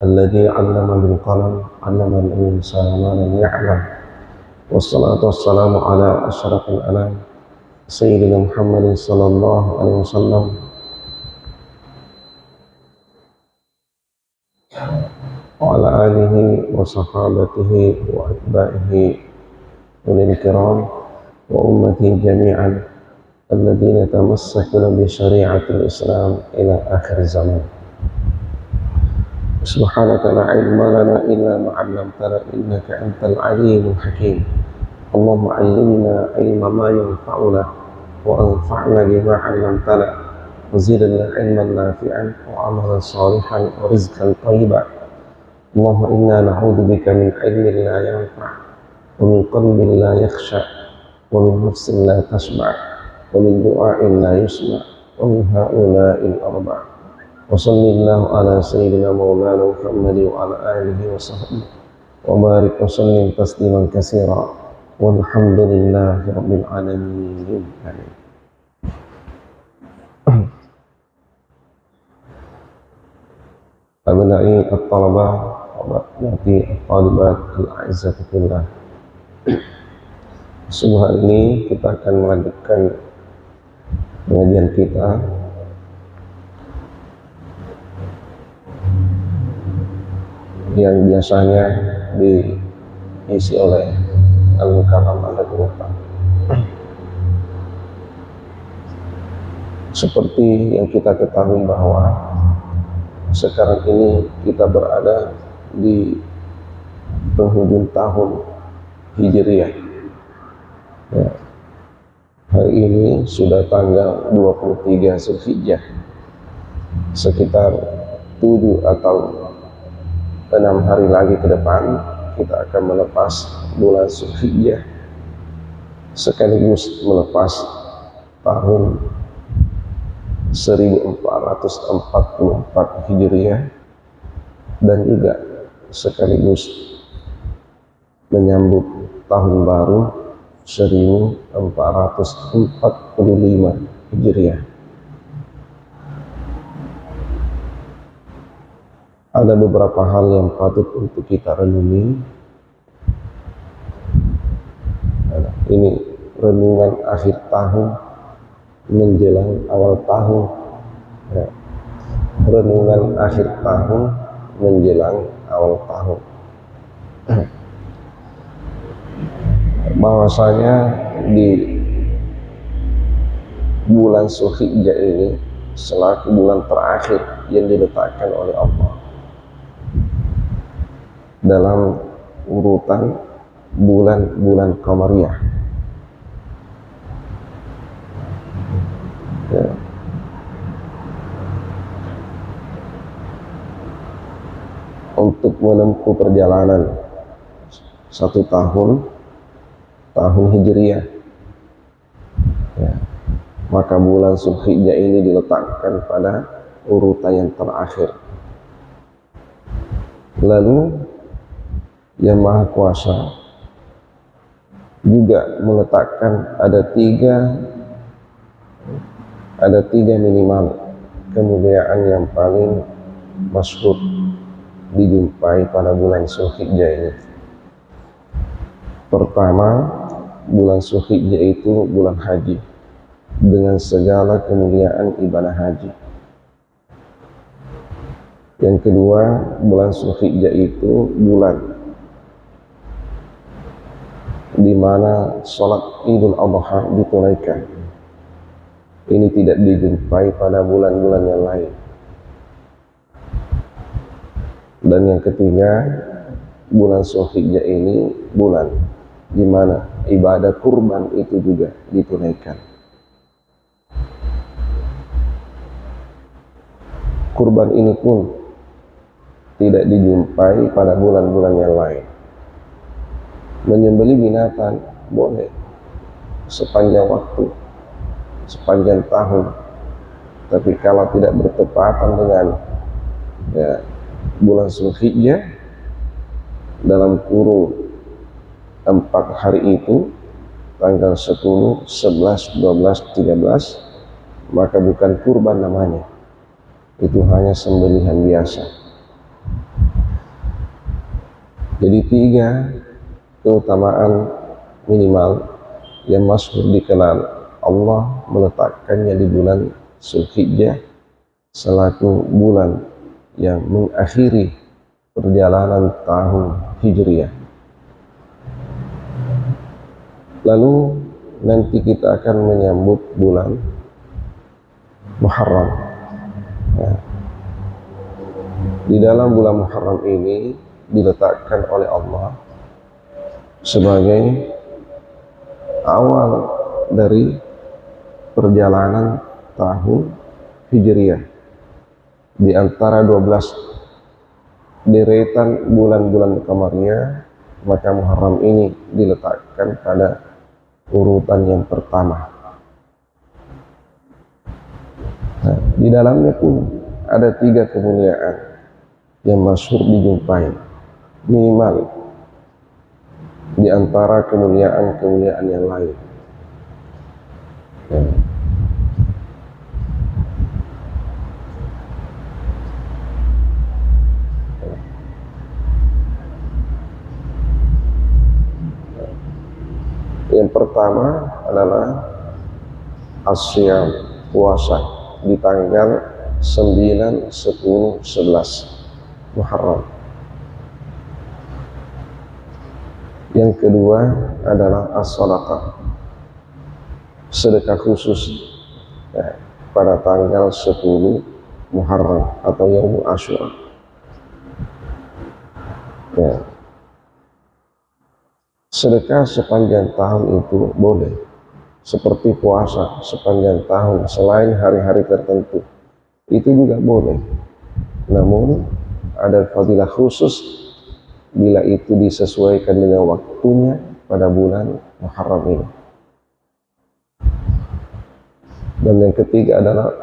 الذي علم بالقلم علم الإنسان ما لم يعلم والصلاة والسلام على أشرف الأنام سيدنا محمد صلى الله عليه وسلم وعلى آله وصحابته وأتباعه أولي الكرام وأمته جميعا الذين تمسكون بشريعة الإسلام إلى آخر الزمان. سبحانك لا علم لنا إلا ما علمتنا إنك أنت العليم الحكيم. اللهم علمنا علما ما ينفعنا وأنفعنا بما علمتنا وزدنا علما نافعا وعملا صالحا ورزقا طيبا. اللهم إنا نعوذ بك من علم لا ينفع ومن قلب لا يخشع ومن نفس لا تشبع ومن دعاء لا يسمع ومن هؤلاء الأربع. وصل الله على سيدنا مولانا محمد وعلى آله وصحبه وبارك وسلم تسليما كثيرا والحمد لله رب العالمين. أبنائي الطلبة وبناتي الطالبات الأعزة fillah. Subuh hari ini kita akan melanjutkan pengajian kita yang biasanya diisi oleh Al-Mukarram Al-Mukarram. Seperti yang kita ketahui bahwa sekarang ini kita berada di penghujung tahun Hijriah. Ya. Hari ini sudah tanggal 23 Zulhijjah. Sekitar 7 atau 6 hari lagi ke depan kita akan melepas bulan Zulhijjah, sekaligus melepas tahun 1444 Hijriah dan juga sekaligus menyambut tahun baru 1445 Hijriah. Ada beberapa hal yang patut untuk kita renungi. Ini renungan akhir tahun menjelang awal tahun. Ya. Renungan akhir tahun menjelang awal tahun. Bahwasanya di bulan Zulhijjah ini selaku bulan terakhir yang diletakkan oleh Allah dalam urutan bulan-bulan Qamariyah. Ya. Untuk menempuh perjalanan 1 tahun Hijriah, ya, maka bulan Zulhijjah ini diletakkan pada urutan yang terakhir. Lalu Yang Maha Kuasa juga meletakkan ada tiga minimal kemuliaan yang paling masyhur dijumpai pada bulan Zulhijjah ini. Pertama, bulan Zulhijjah itu bulan haji dengan segala kemuliaan ibadah haji. Yang kedua, bulan Zulhijjah itu bulan di mana sholat Idul Adha ditunaikan. Ini tidak dijumpai pada bulan-bulan yang lain. Dan yang ketiga, bulan Zulhijjah ini bulan di mana ibadah kurban itu juga ditunaikan. Kurban ini pun tidak dijumpai pada bulan-bulan yang lain. Menyembelih binatang boleh sepanjang waktu, sepanjang tahun, tapi kalau tidak bertepatan dengan bulan Zulhijjah dalam kurun 4 hari itu, tanggal 10, 11, 12, 13, maka bukan kurban namanya, itu hanya sembelihan biasa. Jadi 3 keutamaan minimal yang masyhur dikenal Allah meletakkannya di bulan Zulhijjah selaku bulan yang mengakhiri perjalanan tahun Hijriah. Lalu nanti kita akan menyambut bulan Muharram. Ya. Di dalam bulan Muharram ini diletakkan oleh Allah sebagai awal dari perjalanan tahun Hijriah. Di antara 12 deretan bulan-bulan qamariyah, maka Muharram ini diletakkan pada urutan yang pertama. Nah, di dalamnya pun ada 3 kemuliaan yang masyhur dijumpai minimal di antara kemuliaan-kemuliaan yang lain. Ya. Yang pertama adalah asyam, puasa di tanggal 9, 10, 11 Muharram. Yang kedua adalah as-sadaqah, sedekah khusus ya, pada tanggal 10 Muharram atau Yaumul Asyura. Ya. Sedekah sepanjang tahun itu boleh, seperti puasa sepanjang tahun selain hari-hari tertentu itu juga boleh. Namun ada fadilah khusus bila itu disesuaikan dengan waktunya pada bulan Muharram ini. Dan yang ketiga adalah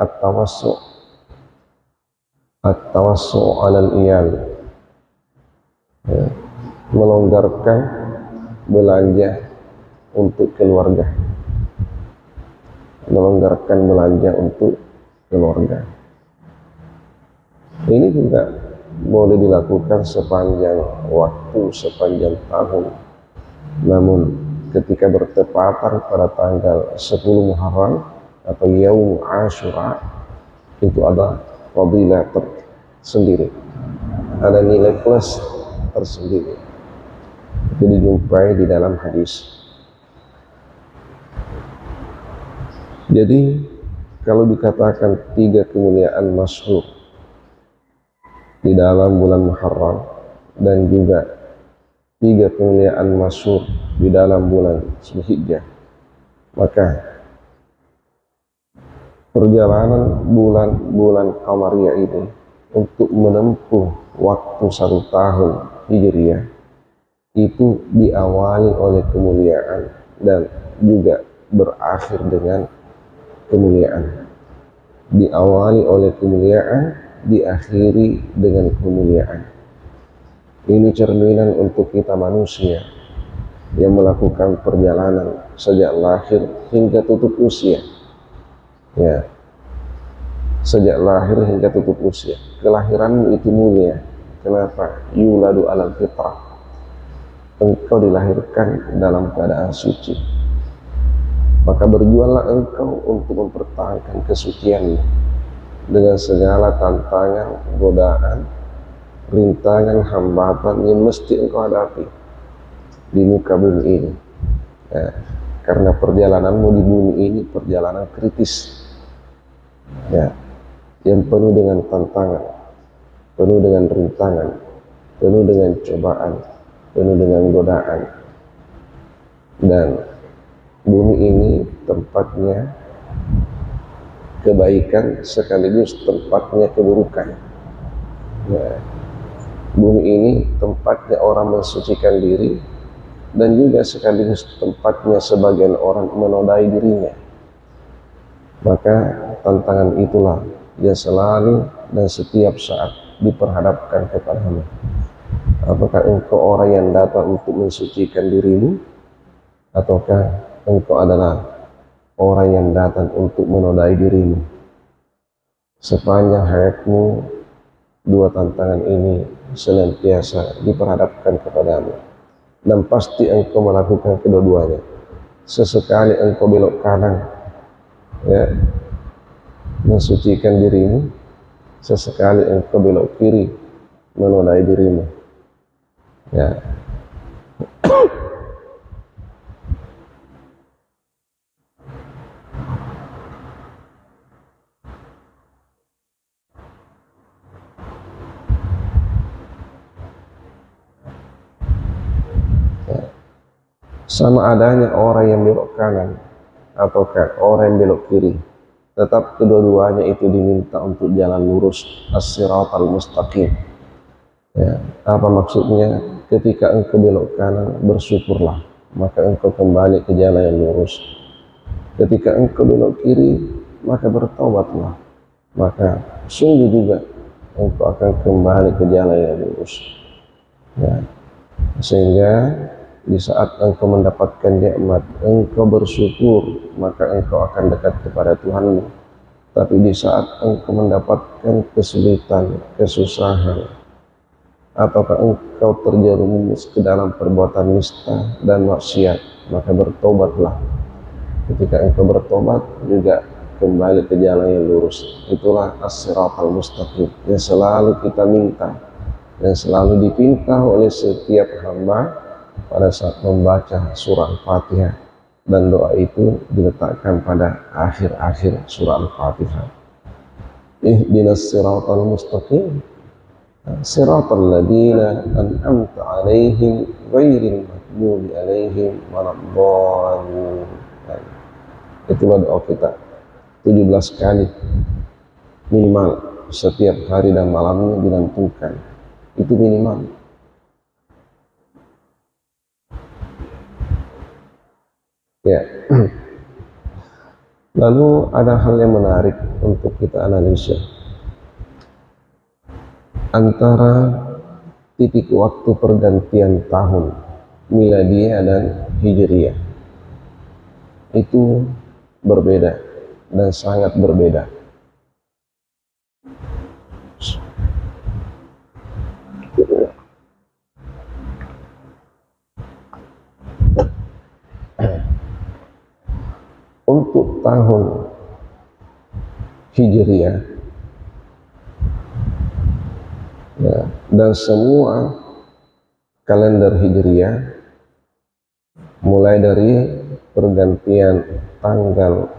at-tawassu' alal iyal, ya, melonggarkan belanja untuk keluarga, melonggarkan belanja untuk keluarga. Ini juga boleh dilakukan sepanjang waktu, sepanjang tahun. Namun ketika bertepatan pada tanggal 10 Muharram atau Yaum Asyura, itu ada fadilah tersendiri, ada nilai plus tersendiri. Itu dijumpai di dalam hadis. Jadi kalau dikatakan 3 kemuliaan masyhur di dalam bulan Muharram dan juga 3 kemuliaan masyhur di dalam bulan Zulhijjah, maka perjalanan bulan-bulan qamariyah ini untuk menempuh waktu 1 tahun Hijriah itu diawali oleh kemuliaan dan juga berakhir dengan kemuliaan. Diawali oleh kemuliaan, diakhiri dengan kemuliaan. Ini cerminan untuk kita manusia yang melakukan perjalanan sejak lahir hingga tutup usia. Ya, sejak lahir hingga tutup usia. Kelahiranmu itu mulia. Kenapa? Yuladu alal fitrah. Engkau dilahirkan dalam keadaan suci, maka berjuanglah engkau untuk mempertahankan kesucianmu dengan segala tantangan, godaan, rintangan, hambatan yang mesti engkau hadapi di muka bumi ini. Ya, karena perjalananmu di bumi ini perjalanan kritis, ya, yang penuh dengan tantangan, penuh dengan rintangan, penuh dengan cobaan, penuh dengan godaan. Dan bumi ini tempatnya kebaikan sekaligus tempatnya keburukan. Ya, bumi ini tempatnya orang mensucikan diri dan juga sekaligus tempatnya sebagian orang menodai dirinya. Maka tantangan itulah yang selalu dan setiap saat diperhadapkan kepadamu. Apakah engkau orang yang datang untuk mensucikan dirimu, ataukah engkau adalah orang yang datang untuk menodai dirimu? Sepanjang hayatmu dua tantangan ini senantiasa diperhadapkan kepadamu, dan pasti engkau melakukan kedua-duanya. Sesekali engkau belok kanan, ya, mensucikan dirimu, sesekali engkau belok kiri, menodai dirimu, ya. Sama adanya orang yang belok kanan ataukah orang yang belok kiri, tetap kedua-duanya itu diminta untuk jalan lurus, as-siratal mustaqim. Ya, apa maksudnya? Ketika engkau belok kanan, bersyukurlah, maka engkau kembali ke jalan yang lurus. Ketika engkau belok kiri, maka bertaubatlah, maka sungguh juga engkau akan kembali ke jalan yang lurus. Ya, sehingga di saat engkau mendapatkan nikmat, engkau bersyukur, maka engkau akan dekat kepada Tuhanmu. Tapi di saat engkau mendapatkan kesulitan, kesusahan, ataukah engkau terjerumus ke dalam perbuatan nista dan maksiat, maka bertobatlah. Ketika engkau bertobat, juga kembali ke jalan yang lurus. Itulah as-siratal mustaqim yang selalu kita minta, yang selalu dipinta oleh setiap hamba pada saat membaca surah Al-Fatihah, dan doa itu diletakkan pada akhir-akhir surah Al-Fatihah. Ihdinas siratal mustaqim siratal ladzina an'amta 'alaihim ghairil maghdubi 'alaihim waladdallin. Itulah doa kita 17 kali minimal setiap hari dan malamnya dilantunkan. Itu minimal. Ya. Lalu ada hal yang menarik untuk kita analisa antara titik waktu pergantian tahun Miladiyah dan Hijriyah. Itu berbeda dan sangat berbeda. Untuk tahun Hijriyah, ya, dan semua kalender Hijriyah, mulai dari pergantian tanggal,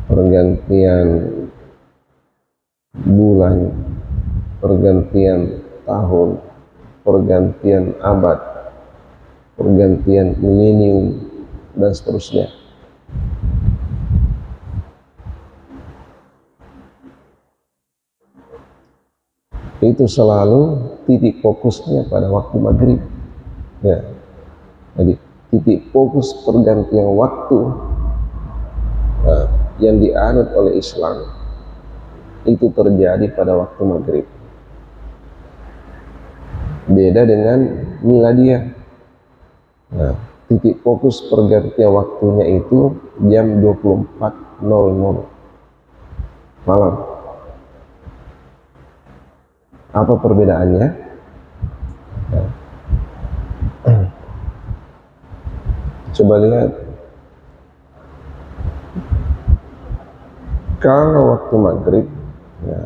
pergantian bulan, pergantian tahun, pergantian abad, pergantian milenium, dan seterusnya. Itu selalu titik fokusnya pada waktu maghrib. Ya. Jadi titik fokus pergantian waktu yang dianut oleh Islam itu terjadi pada waktu maghrib. Beda dengan Miladiyah. Nah, titik fokus pergantian waktunya itu jam 24.00 malam. Apa perbedaannya? Coba lihat. Kalau waktu maghrib, ya,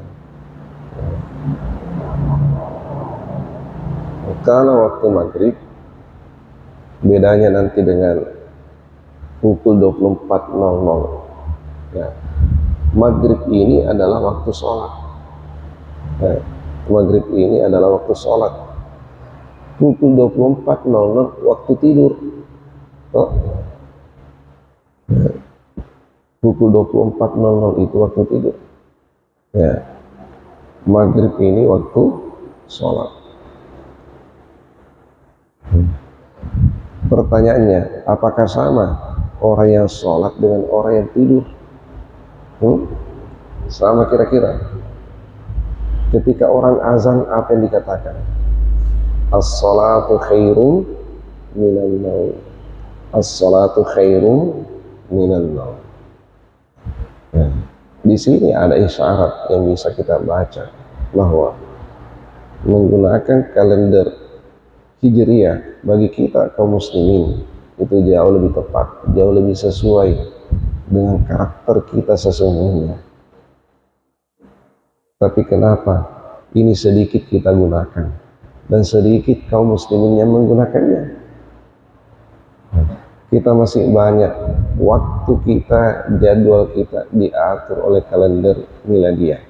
kalau waktu maghrib, bedanya nanti dengan pukul 24.00. Ya, maghrib ini adalah waktu sholat. Ya, maghrib ini adalah waktu sholat. Pukul 24.00 waktu tidur. Oh. Ya. Pukul 24.00 itu waktu tidur. Ya. Maghrib ini waktu sholat. Pertanyaannya, apakah sama orang yang sholat dengan orang yang tidur? Sama kira-kira. Ketika orang azan, apa yang dikatakan? As-salatu khairun minan naum. As-salatu khairun minan naum. Ya. Di sini ada isyarat yang bisa kita baca bahwa menggunakan kalender Hijriah bagi kita kaum muslimin itu jauh lebih tepat, jauh lebih sesuai dengan karakter kita sesungguhnya. Tapi kenapa ini sedikit kita gunakan dan sedikit kaum muslimin yang menggunakannya? Kita masih banyak waktu kita, jadwal kita diatur oleh kalender miladiah.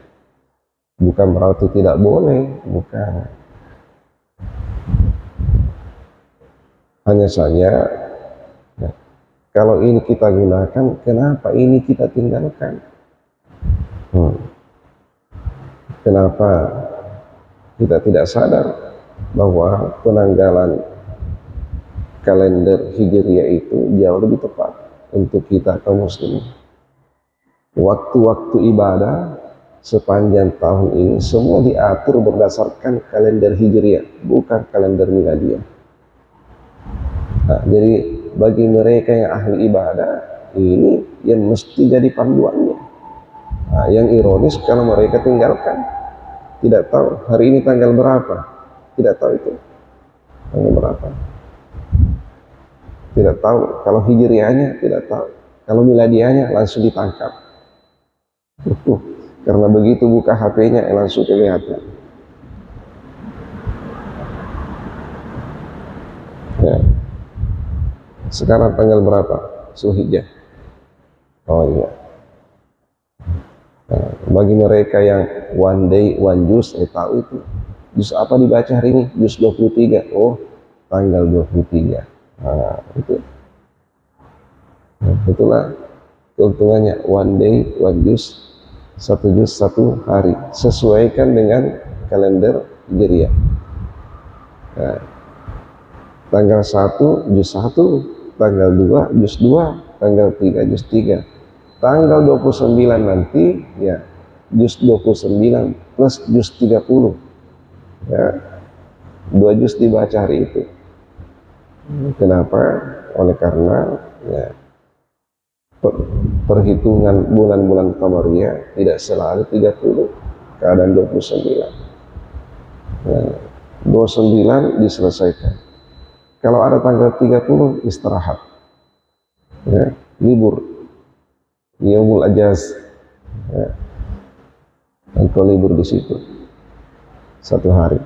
Bukan berarti tidak boleh, bukan. Hanya saja kalau ini kita gunakan, kenapa ini kita tinggalkan? Kenapa kita tidak sadar bahwa penanggalan kalender Hijriah itu jauh lebih tepat untuk kita kaum muslimin? Waktu-waktu ibadah sepanjang tahun ini semua diatur berdasarkan kalender Hijriah, bukan kalender miladiah. Nah, jadi bagi mereka yang ahli ibadah, ini yang mesti jadi panduannya. Nah, yang ironis kalau mereka tinggalkan, tidak tahu hari ini tanggal berapa, tidak tahu itu tanggal berapa, tidak tahu kalau hijriahnya, tidak tahu kalau miladiahnya, langsung ditangkap. Karena begitu buka HP-nya langsung kelihatan. Ya. Sekarang tanggal berapa? Zulhijjah. Oh iya. Nah, bagi mereka yang one day, one juz, tahu itu. Juz apa dibaca hari ini? Juz 23. Oh, tanggal 23. Nah, itu. Nah, itulah keuntungannya one day, one juz, satu juz, satu hari. Sesuaikan dengan kalender Hijriah. Nah, tanggal 1, juz 1, tanggal 2, juz 2, tanggal 3, juz 3. Tanggal 29 nanti, ya, juz 29 plus juz 30. Ya, 2 juz dibaca hari itu. Kenapa? Oleh karena ya, perhitungan bulan-bulan Qamariyah tidak selalu 30, kadang 29. Ya, 29 diselesaikan. Kalau ada tanggal 30 istirahat, ya, libur, yaumul ajaz, ya, engkau libur di situ 1 hari.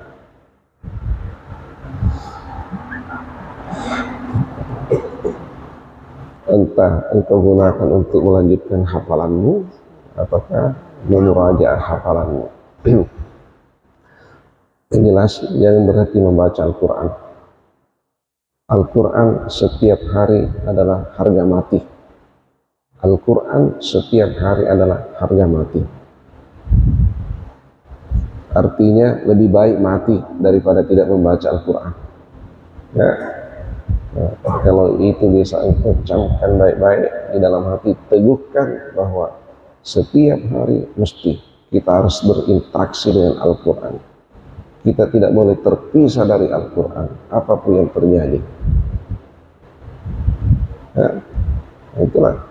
Entah engkau gunakan untuk melanjutkan hafalanmu ataukah memurajaah hafalanmu. Yang jelas jangan berhenti membaca Al-Quran. Al-Quran setiap hari adalah harga mati. Al-Quran setiap hari adalah harga mati. Artinya lebih baik mati daripada tidak membaca Al-Quran. Ya. Nah, kalau itu bisa engkau camkan baik-baik di dalam hati, teguhkan bahwa setiap hari mesti kita harus berinteraksi dengan Al-Quran. Kita tidak boleh terpisah dari Al-Quran, apapun yang terjadi. Ya, itulah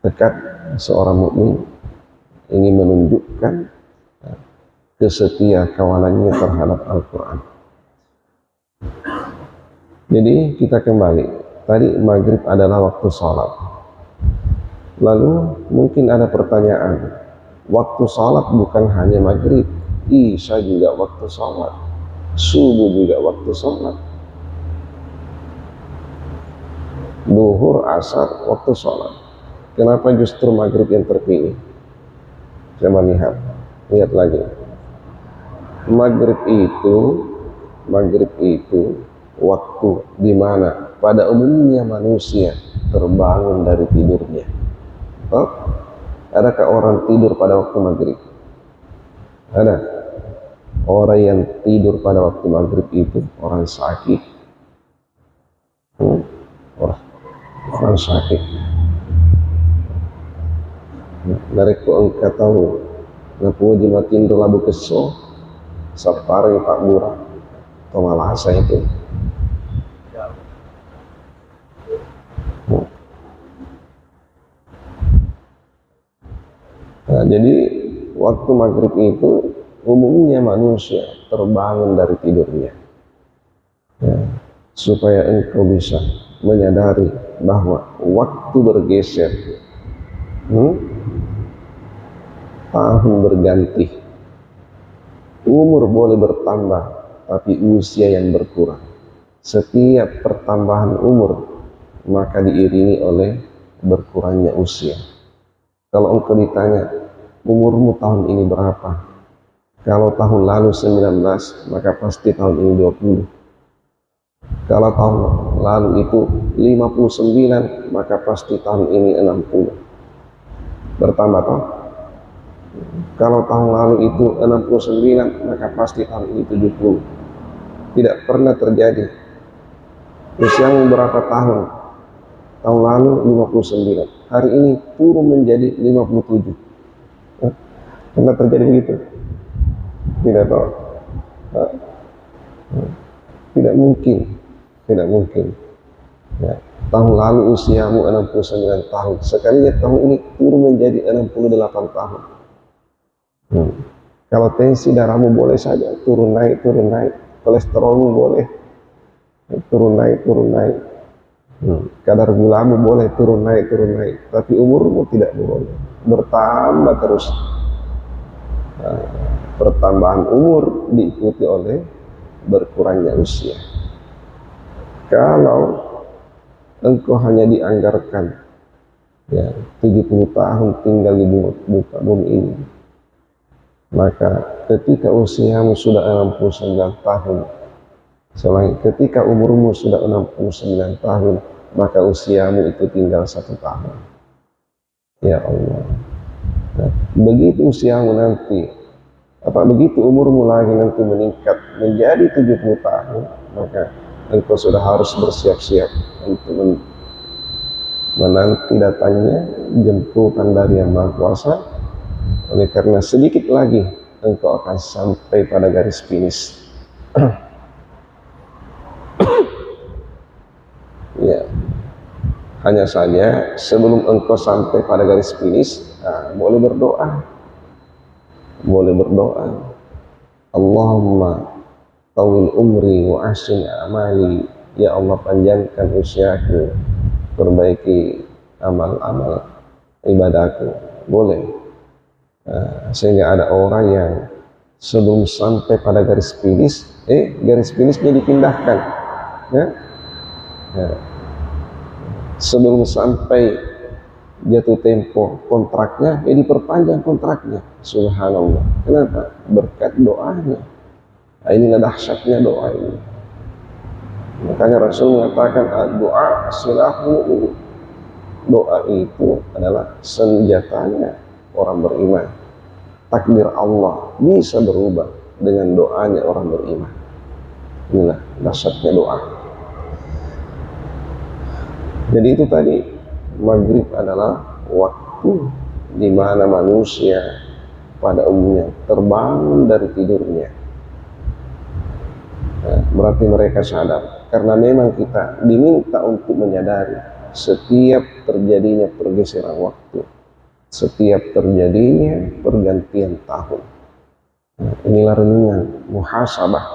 dekat seorang mukmin ingin menunjukkan kesetia kawanannya terhadap Al-Quran. Jadi kita kembali, tadi maghrib adalah waktu sholat. Lalu mungkin ada pertanyaan, waktu sholat bukan hanya maghrib, isya juga waktu sholat, subuh juga waktu sholat, duhur, asar waktu sholat. Kenapa justru maghrib yang terpilih? Coba lihat lagi. Maghrib itu waktu di mana pada umumnya manusia terbangun dari tidurnya. Oh, adakah orang tidur pada waktu maghrib? Ada. Orang yang tidur pada waktu maghrib itu orang sakit. Orang sakit. Mereka engkau tahu, ngapu jimatin labu keso, sapari pak murah, atau malasa itu. Nah, jadi waktu maghrib itu umumnya manusia terbangun dari tidurnya, ya, supaya engkau bisa menyadari bahwa waktu bergeser, tahun berganti, umur boleh bertambah, tapi usia yang berkurang. Setiap pertambahan umur maka diiringi oleh berkurangnya usia. Kalau engkau ditanya, umurmu tahun ini berapa? Kalau tahun lalu 19, maka pasti tahun ini 20. Kalau tahun lalu itu 59, maka pasti tahun ini 60. Bertambah toh? Kalau tahun lalu itu 69, maka pasti tahun ini 70. Tidak pernah terjadi. Usiamu berapa tahun? Tahun lalu 59. Hari ini turun menjadi 57. Pernah terjadi begitu? Tidak tahu. Tidak mungkin. Tidak mungkin. Ya. Tahun lalu usiamu 69 tahun. Sekalinya tahun ini turun menjadi 68 tahun. Kalau tensi darahmu boleh saja turun naik. Kolesterolmu boleh turun naik. Kadar gulamu boleh turun naik. Tapi umurmu tidak boleh. Bertambah terus. Pertambahan umur diikuti oleh berkurangnya usia. Kalau engkau hanya dianggarkan 70 tahun tinggal di muka bumi ini, maka ketika usiamu sudah 69 tahun, selain ketika umurmu sudah 69 tahun, maka usiamu itu tinggal 1 tahun. Ya Allah. Nah, begitu usiamu nanti, begitu umurmu lagi nanti meningkat menjadi 70 tahun, maka engkau sudah harus bersiap-siap untuk menanti datangnya jemputan dari Yang Maha Kuasa. Oleh karena sedikit lagi engkau akan sampai pada garis finish. Ya, hanya saja sebelum engkau sampai pada garis finish, boleh berdoa. Allahumma tawil umri wa ahsin amali. Ya Allah, panjangkan usiaku, perbaiki amal-amal ibadahku. Boleh. Sehingga ada orang yang sebelum sampai pada garis finish, garis finishnya dipindahkan. Sebelum sampai jatuh tempo kontraknya, diperpanjang kontraknya. Subhanallah. Kenapa? Berkat doanya. Inilah dahsyatnya doa ini. Makanya Rasul mengatakan doa silahul mu'min. Doa itu adalah senjatanya orang beriman. Takdir Allah bisa berubah dengan doanya orang beriman. Inilah dahsyatnya doa. Jadi itu tadi, maghrib adalah waktu di mana manusia pada umumnya terbangun dari tidurnya. Berarti mereka sadar, karena memang kita diminta untuk menyadari setiap terjadinya pergeseran waktu, setiap terjadinya pergantian tahun. Inilah renungan muhasabah,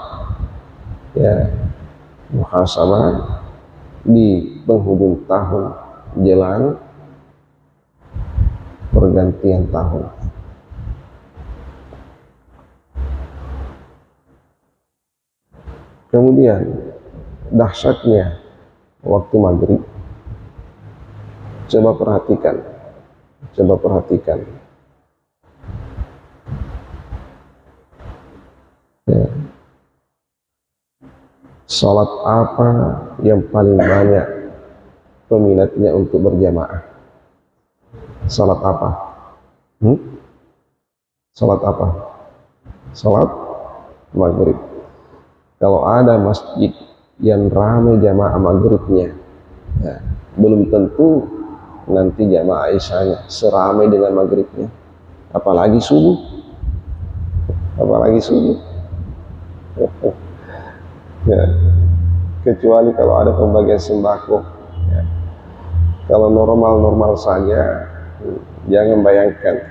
muhasabah di penghujung tahun jelang pergantian tahun. Kemudian dahsyatnya waktu maghrib. Coba perhatikan. Salat apa yang paling banyak peminatnya untuk berjamaah? Salat apa? Salat apa? Salat maghrib. Kalau ada masjid yang ramai jamaah maghribnya, belum tentu nanti jamaah isyanya seramai dengan maghribnya. Apalagi subuh. Kecuali kalau ada pembagian sembako. Kalau normal saja, jangan bayangkan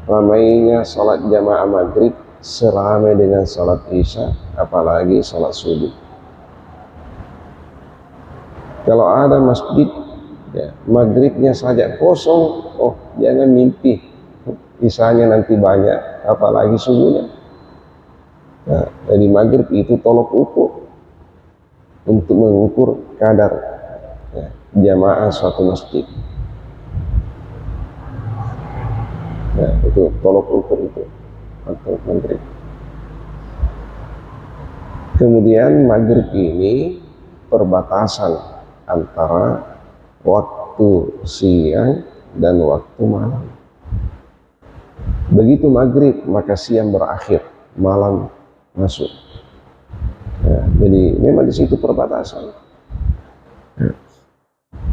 ramainya sholat jamaah maghrib seramai dengan sholat isya, apalagi sholat subuh. Kalau ada masjid ya, maghribnya saja kosong, oh jangan mimpi isyanya nanti banyak, apalagi subuhnya. Nah, jadi maghrib itu tolok ukur untuk mengukur kadar ya, jamaah suatu masjid. Nah, itu tolok ukur itu untuk maghrib. Kemudian maghrib ini perbatasan antara waktu siang dan waktu malam. Begitu maghrib maka siang berakhir, malam masuk. Ya, jadi memang di situ perbatasan. Ya.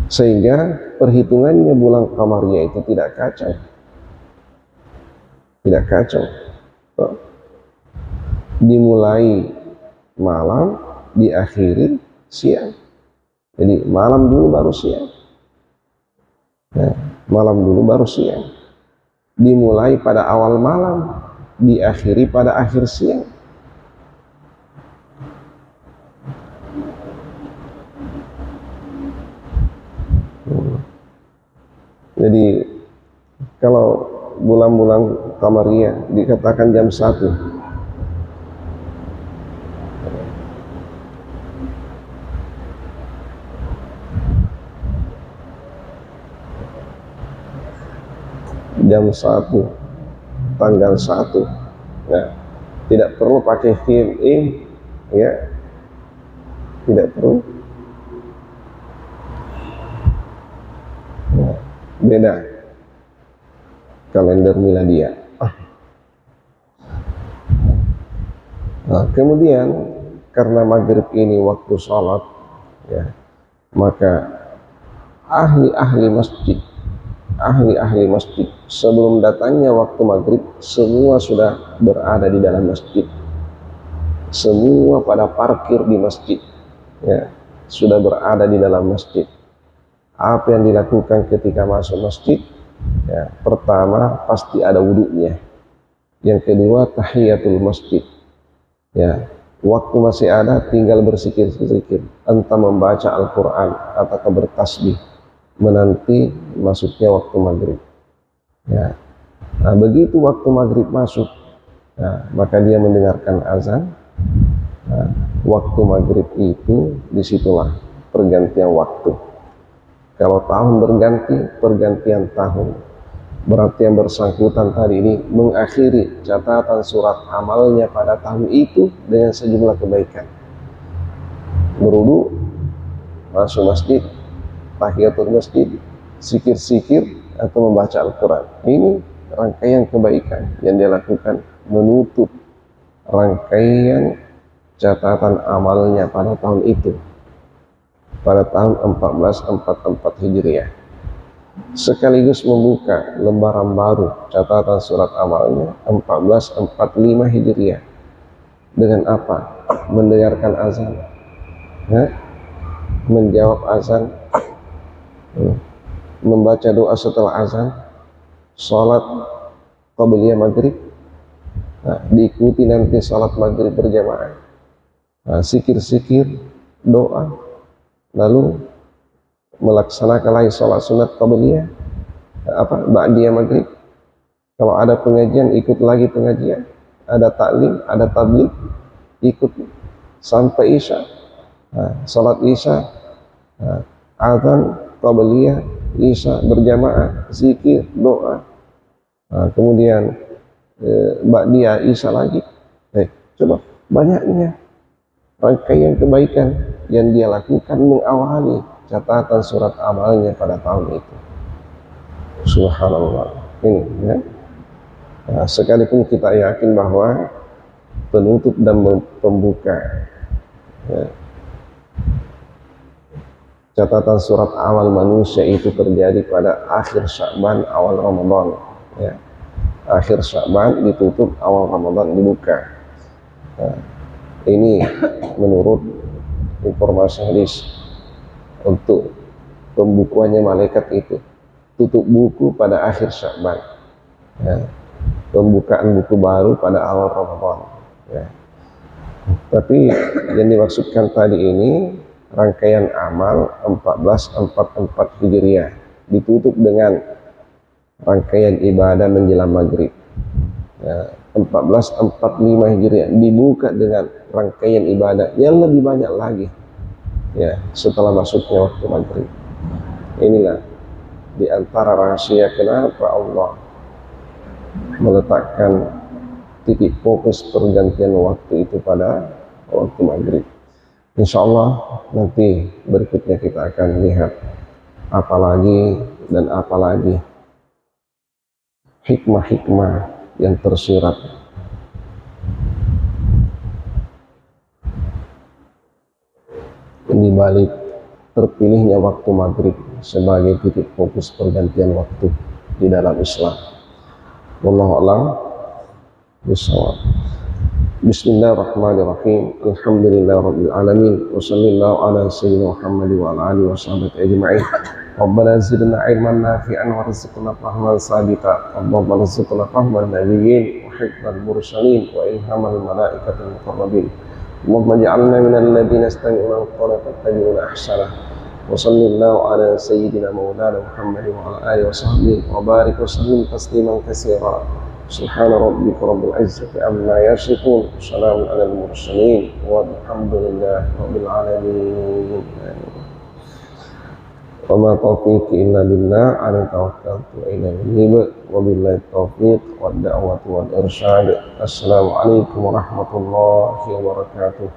Sehingga perhitungannya bulan qamariyah itu tidak kacau. Tidak kacau. Dimulai malam, diakhiri siang. Jadi malam dulu baru siang. Ya, malam dulu baru siang. Dimulai pada awal malam, diakhiri pada akhir siang. Jadi kalau bulan-bulan qamariyah dikatakan jam 1, jam 1 tanggal 1 ya, tidak perlu pakai film ya, tidak perlu ya, beda kalender miladia. Nah, kemudian karena maghrib ini waktu sholat ya, maka ahli-ahli masjid sebelum datangnya waktu maghrib semua sudah berada di dalam masjid, semua pada parkir di masjid ya, sudah berada di dalam masjid. Apa yang dilakukan ketika masuk masjid ya, pertama pasti ada wudunya, yang kedua tahiyatul masjid ya, waktu masih ada tinggal berzikir-zikir, entah membaca Al-Quran atau bertasbih menanti masuknya waktu maghrib ya. Nah, begitu waktu maghrib masuk nah, maka dia mendengarkan azan. Nah, waktu maghrib itu disitulah pergantian waktu. Kalau tahun berganti, pergantian tahun, berarti yang bersangkutan tadi ini mengakhiri catatan surat amalnya pada tahun itu dengan sejumlah kebaikan. Berwudu, masuk masjid, tahiyatul masjid, zikir-zikir atau membaca Al-Quran. Ini rangkaian kebaikan yang dia lakukan menutup rangkaian catatan amalnya pada tahun itu, pada tahun 1444 Hijriah, sekaligus membuka lembaran baru catatan surat amalnya 1445 Hijriah. Dengan apa? Mendengarkan azan ya? Menjawab azan, membaca doa setelah azan, sholat qabliyah maghrib, nah, diikuti nanti sholat maghrib berjamaah, nah, zikir-zikir, doa, lalu melaksanakan lagi sholat sunat qabliyah ba'diyah maghrib. Kalau ada pengajian ikut lagi pengajian, ada taklim, ada tabligh, ikut sampai isya. Nah, sholat isya, nah, azan qabliyah, isya berjamaah, zikir, doa, nah, kemudian ba'diyah isya lagi. Coba banyaknya rangkaian kebaikan yang dia lakukan mengawali catatan surat amalnya pada tahun itu. Subhanallah. Ini ya. Nah, sekalipun kita yakin bahwa penutup dan pembuka ya, catatan surat awal manusia itu terjadi pada akhir Sya'ban awal Ramadan ya. Akhir Sya'ban ditutup, awal Ramadan dibuka. Nah, ini menurut informasi hadis. Untuk pembukuannya malaikat itu tutup buku pada akhir Sya'ban ya. pembukaan buku baru pada awal Ramadan ya. Tapi yang dimaksudkan tadi ini rangkaian amal 1444 Hijriah ditutup dengan rangkaian ibadah menjelang maghrib ya. 1445 Hijriah dibuka dengan rangkaian ibadah yang lebih banyak lagi ya setelah masuknya waktu maghrib. Inilah di antara rahasia kenapa Allah meletakkan titik fokus pergantian waktu itu pada waktu maghrib. Insya Allah nanti berikutnya kita akan lihat apalagi dan apalagi hikmah-hikmah yang tersirat di balik terpilihnya waktu maghrib sebagai titik fokus pergantian waktu di dalam Islam. Wallahu a'lam bishawab. Bismillahirrahmanirrahim. Alhamdulillahirabbil alamin. Wa sallallahu ala sayyidina Muhammad wa ala alihi washabihi ajma'in. Rabbana zidna ilman nafi'an warzuqna fahman sabita. Rabbana rzuqna fahman nabiyyin wa hifdzal mursalin wa ilhamal malaikatil muqarrabin. Allahumma ij'alna minal ladzina yastami'una al-qawla fayattabi'una ahsanah. Wa sallallahu ala sayyidina maulana Muhammad wa ala alihi washabihi wa barik wa sallim tasliman katsira. Subhana rabbika rabbil izzati amma yasifun. Salamun alal mursalin walhamdulillahi rabbil alamin. Wa ma taufiqi illa billah, alaihi tawakkaltu wa ilaihi unib. Wa billahi taufiq wad da'watu wal irsyad. Assalamualaikum warahmatullahi wabarakatuh.